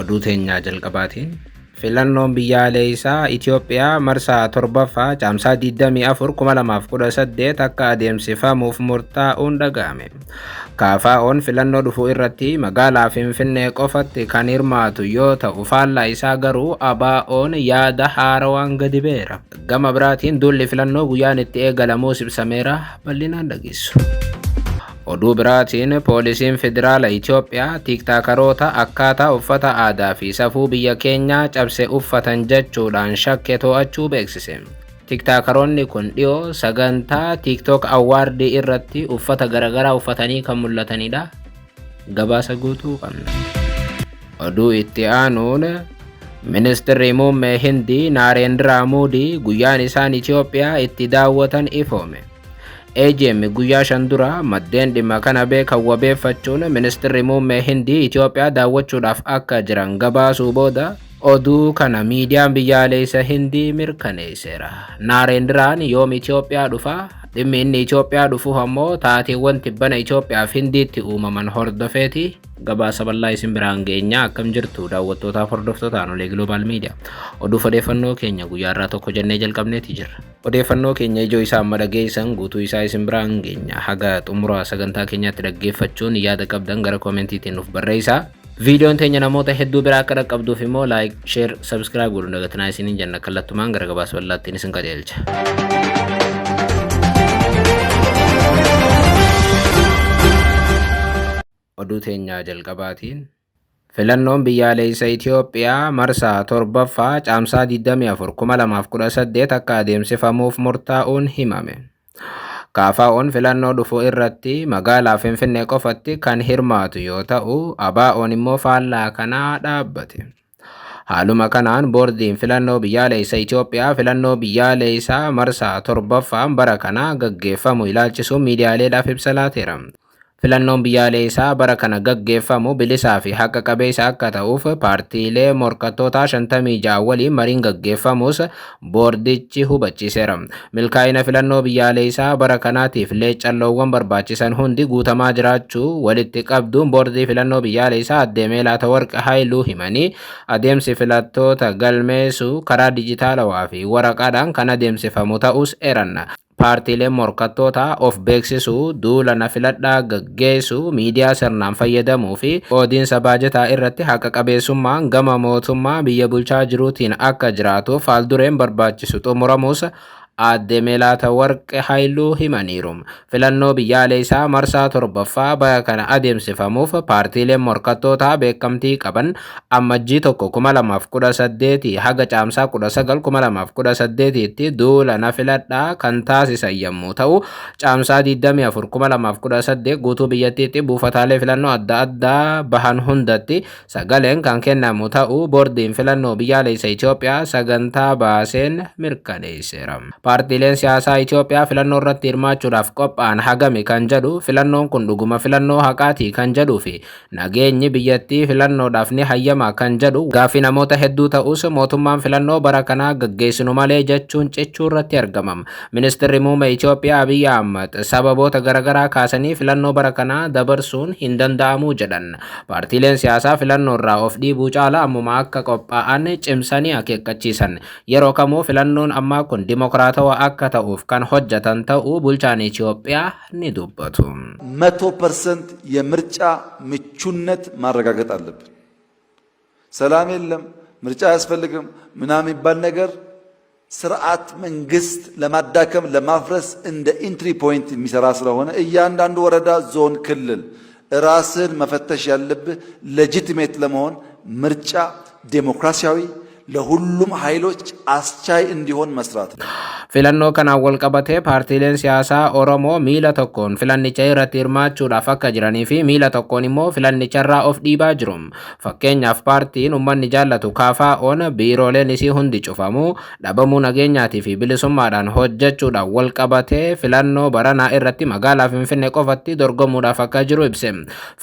oduu teenyaa jalqabaatiin filannoon biyyaalessaa Itoophiyaa marsaa torbaffaa caamsaa 24 2018 akka adeemsifamuuf murtaa'uun dhaga'ame. KFO'n filannoo dhufuu irratti magaalaa Finfinnee qofatti kan hirmaatu yoo ta'u faallaa isaa garuu ABO'n yaada haarawaan gadi beera. Gama biraatiin duulli filannoo guyyaan itti eegalamuus ibsameera. Bal'inaan dhageessu. Oduu biraatiin poolisiin federaala Itoophiyaa tiiktaakaroota akkaataa uffata aadaa fi safuu biyya keenyaa cabse uffatan jechuudhaan shakke to'achuu beeksise. Tiiktaakaroonni kun dhiyoo sagantaa TikTok Awwaardii irratti uffata garaagaraa uffatanii kan mul'atanidha. Gabaasa guutuu qabna. Oduu itti aanuun Ministeerri muummee Hindii Narendra Modi guyyaan isaan Itoophiyaa itti daawwatan ifoome. AGM guyyaa 5 dura maddeen dhimma kana beekan wabeeffachuun Ministeerri muummee Hindii Itoophiyaa daawwachuudhaaf akka jiran gabaasuu booda oduu kana miidiyaan biyyaalessaa Hindii mirkaneesseera. Narendraan yoom Itoophiyaa dhufa? Dhimmi inni Itoophiyaa dhufuuf ammoo taateewwan tibbana Itoophiyaa fi Hindiitti uumaman hordofeeti. Gabaasa bal'aa isin biraan geenya akkam jirtu daawwattootaaf hordoftootaan olee Global Media. Oduu odeeffannoo keenya guyyaa irraa tokko jennee jalqabneeti jirra. Odeeffannoo keenya ijoo isaa amma dhageessan guutuu isaa isin biraan geenya. Haga xumura sagantaa keenyaatti dhaggeeffachuun yaada qabdan gara koomentiitiin nuuf barreessaa. Viidiyoon teenya namoota hedduu biraa akka dhaqqabduuf immoo like, share, subscribe godhuun dagatinaa isiniin jenna kallattumaan gara gabaasa bal'aattiin isin qajeelcha. Oduu teenyaa jalqabaatiin filannoon biyyaalessaa Itoophiyaa marsaa torbaffaa caamsaa 24 2018 akka adeemsifamuuf murtaa'uun himame. KFO'n filannoo dhufuu irratti magaalaa Finfinnee qofatti kan hirmaatu yoo ta'u ABO'n immoo faallaa kanaa dhaabbate. Haaluma kanaan boordiin filannoo biyyaalessaa Itoophiyaa filannoo biyyaalessaa marsaa torbaffaan bara kanaa gaggeeffamu ilaalchisuun miidiyaaleedhaaf ibsa laateera. Filannoon biyyaalessaa bara kana gaggeeffamu bilisaa fi haqa qabeessa akka ta'uuf paartiilee morkattoota 56 waliin mariin gaggeeffamus boordichi hubachiiseera. Milkaa'ina filannoo biyyaalessaa bara kanaatiif leecalloowwan barbaachisan hundi guutamaa jiraachuu walitti qabduun boordii filannoo biyyaalessaa aadde Meelaatawarq Haayiluu himanii adeemsi filattoota galmeessuu karaa dijitaalawaa fi waraqaadhaan kan adeemsifamu ta'us eeranna. Paartiileen morkattoota of beeksisuu, duula na filadhaa gaggeessuu, miidiyaa sirnaan fayyadamuu fi qoodiinsa baajataa irratti haqa qabeessummaan gama mootummaa biyya bulchaa jiruutiin akka jiraatuuf haaldureen barbaachisu xumuramus aadde Meelaatawarq Haayiluu himaniiru. Filannoo biyyaalessaa marsaa torbaffaa bara kana adeemsifamuuf paartiileen morkattootaa beekamtii qaban ammajjii 2018 haga caamsaa 19 2018tti duula na filadhaa kan taasisan yommuu ta'u caamsaa 24 2018 guutuu biyyattiitti buufataalee filannoo adda addaa bahan hundatti sagaleen kan kennamu ta'uu boordiin filannoo biyyaalessaa Itoophiyaa sagantaa baaseen mirkaneesseera. Paartiileen siyaasaa Itoophiyaa filannoo irratti hirmaachuudhaaf qophaa'an hagami kan jedhu filannoon kun dhuguma filannoo haqaatii kan jedhuu fi nageenyi biyyattii filannoodhaaf ni hayyama kan jedhu gaaffii namoota hedduu ta'us mootummaan filannoo bara kanaa gaggeessinu malee jechuun cichuu irratti argamam. Ministeerri muummee Itoophiyaa Abiyyi Ahmad sababoota garaagaraa kaasanii filannoo bara kanaa dabarsuun hin danda'amu jedhan. Paartiileen siyaasaa filannoo irraa of dhiibuu caala ammuma akka qophaa'an cimsanii akeekkachiisan. Yeroo kamuu filannoon ammaa kun dimokiraatawaa akka ta'uuf kan hojjetan ta'uu bulchaan Itoophiyaa ni dubbatu. 100% የምርጫ ምቹነት ማረጋገጥ አለብን። ሰላም የለም ምርጫ አያስፈልግም ምናምን የሚባል ነገር ስርዓት መንግስት ለማዳከም ለማፍረስ እንደ ኢንትሪ ፖይንት የሚሰራ ስለሆነ እያንዳንዱ ወረዳ፣ ዞን፣ ክልል ራስን መፈተሽ ያለብህ ሌጂቲሜት ለመሆን ምርጫ ዴሞክራሲያዊ ለሁሉም ኃይሎች አስቻይ እንዲሆን መስራት ነው። Filannoo kanaan wal qabatee paartiileen siyaasaa Oromoo miila tokkoon filannicha irratti hirmaachuudhaaf akka jiranii fi miila tokkoon immoo filannicharraa of dhiibaa jiru. Fakkeenyaaf paartiin uummanni jaallatu KFO'n biirooleen isii hundi cufamuu, dhabamuu nageenyaatii fi bilisummaadhaan hojjechuudhaan wal qabatee filannoo baranaa irratti magaalaa Finfinnee qofatti dorgomuudhaaf akka jiru ibse.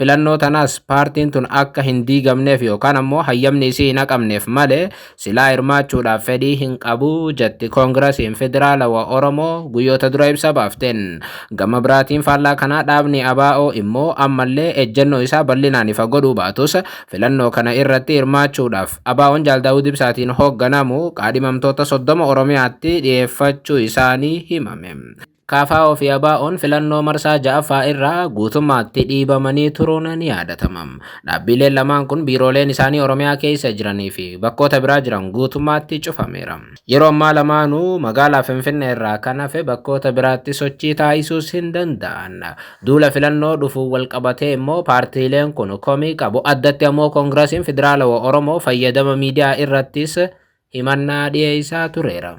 Filannoo tanaas paartiin tun akka hin diigamneef yookaan ammoo hayyamni isii hin haqamneef malee silaa hirmaachuudhaaf fedhii hin qabu jetti koongirasiin federaalawaa Oromoo guyyoota dura ibsa baafteen. Gama biraatiin faallaa kanaa dhaabni ABO immoo ammallee ejjennoo isaa bal'inaan ifa godhuu baatus filannoo kana irratti hirmaachuudhaaf ABO'n Jaal Daawud Ibsaatiin hoogganamu qaadhimamtoota 30 Oromiyaatti dhiyeeffachuu isaanii himame. KFO fi ABO'n filannoo marsaa ja'affaa irraa guutummaatti dhiibamanii turuun ni yaadatama. Dhaabbileen lamaan kun biirooleen isaanii Oromiyaa keessa jiranii fi bakkoota biraa jiran guutummaatti cufameera. Yeroo ammaa lamaanuu magaalaa Finfinnee irraa kan hafe bakkoota biraatti sochii taasisuus hin danda'an. Duula filannoo dhufuun wal qabatee immoo paartiileen kun komii qabu. Addatti ammoo koongirasiin federaalawaa Oromoo fayyadama miidiyaa irrattis himannaa dhiyeessaa tureera.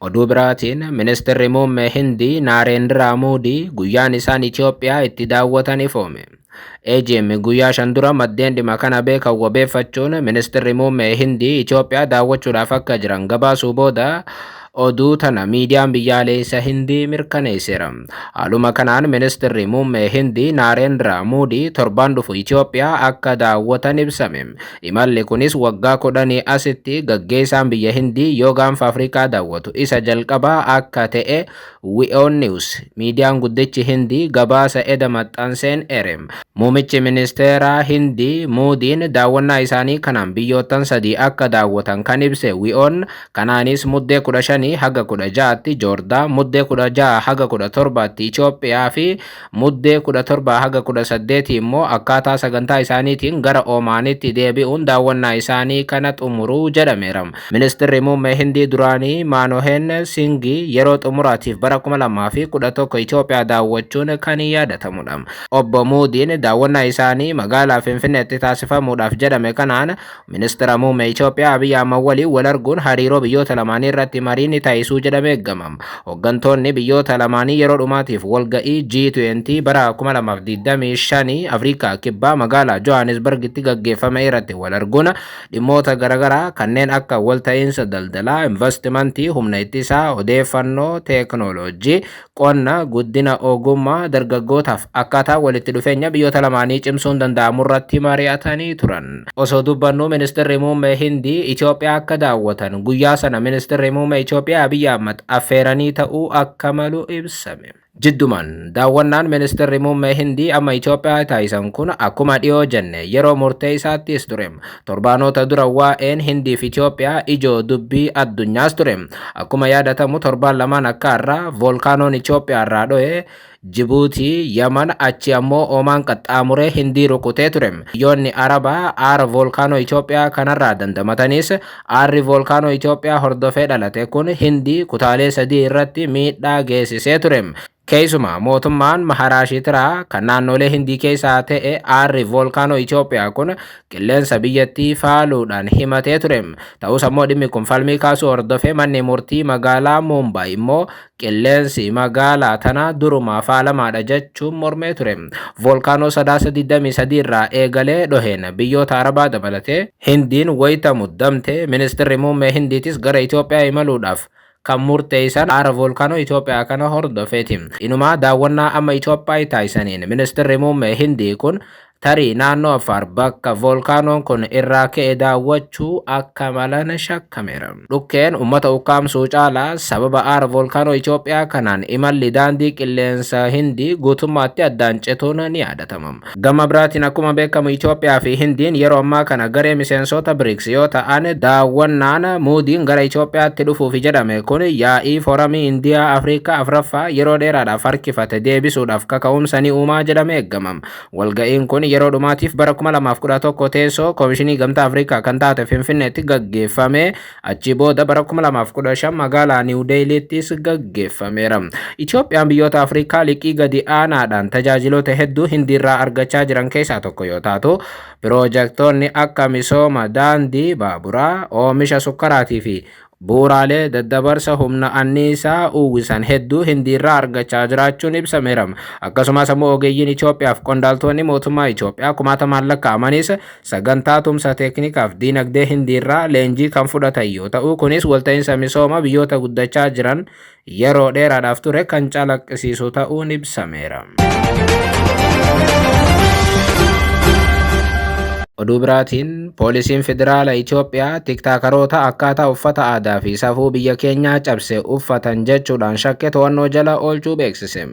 Oduu biraatiin ministeerri muummee Hindii Narendra Modi guyyaan isaan Itoophiyaa itti daawwatan ifoome. AGM guyyaa 5 dura maddeen dhimma kana beekan wabeeffachuun ministeerri muummee Hindii Itoophiyaa daawwachuudhaaf akka jiran gabaasuu booda oduu tana miidiyaan biyyaalessa Hindii mirkaneesseera. Haaluma kanaan ministeerri muummee Hindii Narendra Modi torban dhufu Itoophiyaa akka daawwatan ibsame. Imalli kunis waggaa 10 asitti gaggeessaan biyya Hindii yoo gaanfa Afrikaa daawwatu isa jalqabaa akka ta'e WION News miidiyaan guddichi Hindii gabaasa eda maxxanseen erem. Muumichi ministeera Hindii Modiin daawwannaa isaanii kanaan biyyoottan 3 akka daawwatan kan ibse WION kanaanis muddee 15 haga 16tti Joordaa, muddee 16 haga 17tti Itoophiyaa fi muddee 17 haga 18 immoo akkaataa sagantaa isaaniitiin gara Omaanitti deebi'uun daawwannaa isaanii kana xumuruu jedhameera. Ministeerri muummee Hindii duraanii Manohar Singh yeroo xumuraatiif bara 2011 Itoophiyaa daawwachuun kan yaadatamudha. Obbo Modiin daawwannaa isaanii magaalaa Finfinneetti taasifamuudhaaf jedhame kanaan ministeera muummee Itoophiyaa Abiy Ahmed waliin wal arguun hariiroo biyyoota lamaanii irratti mariin taasisuu jedhamee eegama. Hooggantoonni biyyoota lamaanii yeroo dhumaatiif walga'ii G20 bara 2025 Afrikaa kibbaa magaalaa Johannesburgitti gaggeeffame irratti wal arguun dhimmoota garaagaraa kanneen akka walta'iinsa daldalaa, investimentii, humna ittisaa, odeeffannoo, teeknooloojii, qonna, guddina ogummaa, dargaggootaaf akkaataa walitti dhufeenya biyyoota lamaanii cimsuun danda'amu irratti mari'atanii turan. Osoo dubbannu ministeerri muummee Hindii Itoophiyaa akka daawwatan guyyaa sana ministeerri muummee Itoophiyaa Abiy Ahmed affeeranii ta'uu akka malu ibsame. Jiddumaan daawwannaan ministeerri muummee Hindii amma Itoophiyaa taasisan kun akkuma dhiyoo jenne yeroo murtee isaattis ture. Torbaanota dura waa'een Hindii fi Itoophiyaa ijoo dubbii addunyaas ture. Akkuma yaadatamu torbaan lamaan akka irraa voolkaanoon Itoophiyaa irraa dho'e Djibouti, Yaman achi ammoo Oman qaxxaamuree Hindii rukutee ture. Biyyoonni Arabaa aara voolkaanoo Itoophiyaa kanarraa dandamatanis aarri voolkaanoo Itoophiyaa hordofee dhalate kun Hindii kutaalee 3 irratti miidhaa geessisee ture. Keessumaa mootummaan Maharashtra kan naannolee Hindii keessaa ta'e aarri voolkaanoo Itoophiyaa kun qilleensa biyyattii faaluudhaan himatee ture. Ta'us ammoo dhimmi kun falmii kaasuu hordofee manni murtii magaalaa Mumbai immoo qilleensi magaalaa tana duruma faalamaadha jechuun mormee ture. Voolkaanoo sadaasa 23 irraa eegalee dhoheen biyyoota Arabaa dabalatee Hindiin wayita muddamte ministeerri muummee Hindiitis gara Itoophiyaa imaluudhaaf kan murteessan aara voolkaanoo Itoophiyaa kana hordofeeti. Inumaa daawwannaa amma Itoophiyaa taasisaniin ministeerri muummee Hindii kun tarii naannoo Affaar bakka voolkaanoon kun irraa ka'e daawwachuu akka malan shakkameera. Dhukkeen uummata ukkaamsuu caalaa sababa aara voolkaanoo Itoophiyaa kanaan imalli daandii qilleensa Hindii guutummaatti addaan cituun ni yaadatama. Gama biraatiin akkuma beekamu Itoophiyaa fi Hindiin yeroo ammaa kana garee miseensota BRICS yoo ta'an daawwannaan Modiin gara Itoophiyaatti dhufuuf jedhame kun yaa'ii fooramii Indiyaa Afrikaa Afraffaa yeroo dheeraadhaaf harkifate deebisuudhaaf kaka'umsa uumaa jedhamee eegama. Walga'iin kun yeroo dhumaatiif bara 2011 teessoo Koomishinii Gamtaa Afrikaa kan taate Finfinneetti gaggeeffame. Achi booda bara 2015 magaalaa New Delhiittis gaggeeffameera. Itoophiyaan biyyoota Afrikaa liqii gadi aanaadhaan tajaajiloota hedduu Hindiirraa argachaa jiran keessaa tokko yoo taatu, piroojektonni akka misooma daandii baaburaa, oomisha sukkaraatii fi bu'uuraalee daddabarsa humna anniisaa uwwisan hedduu Hindiirraa argachaa jiraachuun ibsameera. Akkasumas ammoo ogeeyyiin Itoophiyaaf qondaaltonni mootummaa Itoophiyaa kumaatamaan lakkaa'amanis sagantaa tumsa teeknikaaf diinagdee Hindiirraa leenjii kan fudhatan yoo ta'u, kunis walta'iinsa misooma biyyoota guddachaa jiran yeroo dheeraadhaaf ture kan calaqqisiisu ta'uun ibsameera. Oduu biraatiin poolisiin federaala Itoophiyaa tiktaakeroota akkaataa uffata aadaa fi safuu biyya keenyaa cabse uffatan jechuudhaan shakkii to'annoo jala oolchuu beeksise.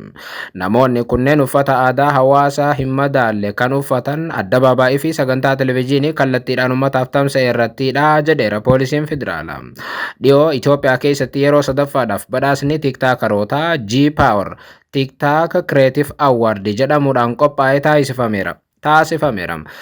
Namoonni kunneen uffata aadaa hawaasaa hin madaalle kan uffatan addabaabaayii fi sagantaa televezyiinii kallattiidhaan uummataaf tamsa'e irrattidha jedheera poolisiin federaalaa. Dhiyoo Itoophiyaa keessatti yeroo sadaffaadhaaf badhaasni tiktaakerootaa G-Power TikTok Creative Award jedhamuudhaan qophaa'ee taasifameera.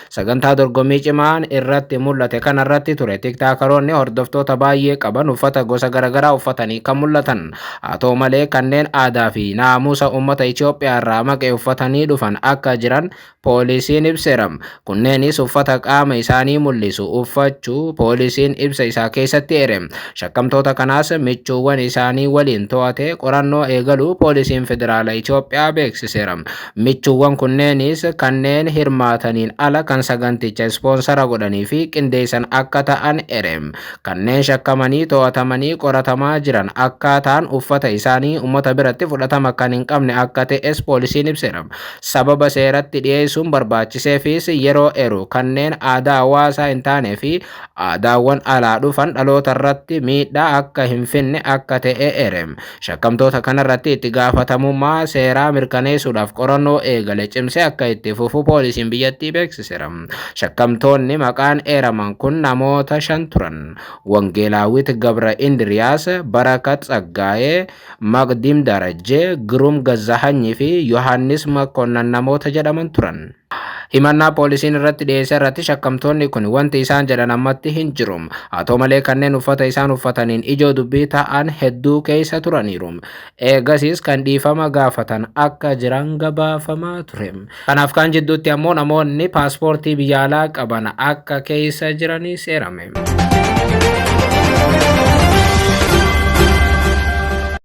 Sagantaa dorgommii cimaan irratti mul'ate kanarratti ture tiktaakeroonni hordoftoota baay'ee qaban uffata gosa garaagaraa uffatanii kan mul'atan. Haa ta'u malee kanneen aadaa fi naamusa uummata Itoophiyaa irraa maqee uffatanii dhufan akka jiran poolisiin ibseera. Kunneenis uffata qaama isaanii mul'isu uffachuu poolisiin ibsa isaa keessatti eere. Shakkamtoota kanaas michuuwwan isaanii waliin to'atee qorannoo eegaluu poolisiin federaalaa Itoophiyaa beeksiseera. Michuuwwan kunneenis kanneen hirmaataniin ala kan saganticha ispoonsara godhanii fi qindeessan akka ta'an eere. Kanneen shakkamanii to'atamanii qoratamaa jiran akkaataan uffata isaanii uummata biratti fudhatama kan hin qabne akka ta'es poolisiin ibseera. Sababa seeratti dhiyeessuun barbaachiseefis yeroo eeru kanneen aadaa hawaasaa hin taanee fi aadaawwan alaa dhufan dhaloota irratti miidhaa akka hin finne akka ta'e eere. Shakkamtoota kanarratti itti gaafatamummaa seeraa mirkaneessuudhaaf qorannoo eegale cimsee akka itti fufu poolisiin biyyattii beeksiseera. Shakkamtoonni maqaan eeraman kun namoota 5 turan. Wangeelaawwit Gabra Indiriyaas, Barakat Tsaggaayee, Maqdiim Darajjee, Giruum Gazzahanyii fi Yohaannis Makkonnan namoota jedhaman turan. Himannaa poolisiin irratti dhiyeesse irratti shakkamtoonni kun wanti isaan jedhan ammatti hin jiru. Haa ta'u malee kanneen uffata isaan uffataniin ijoo dubbii ta'an hedduu keessa turaniiru. Eegasiis kan dhiifama gaafatan akka jiran gabaafamaa ture. Kanaaf kan jidduutti ammoo namoonni paaspoortii biyya alaa qaban akka keessa jiranis eerame.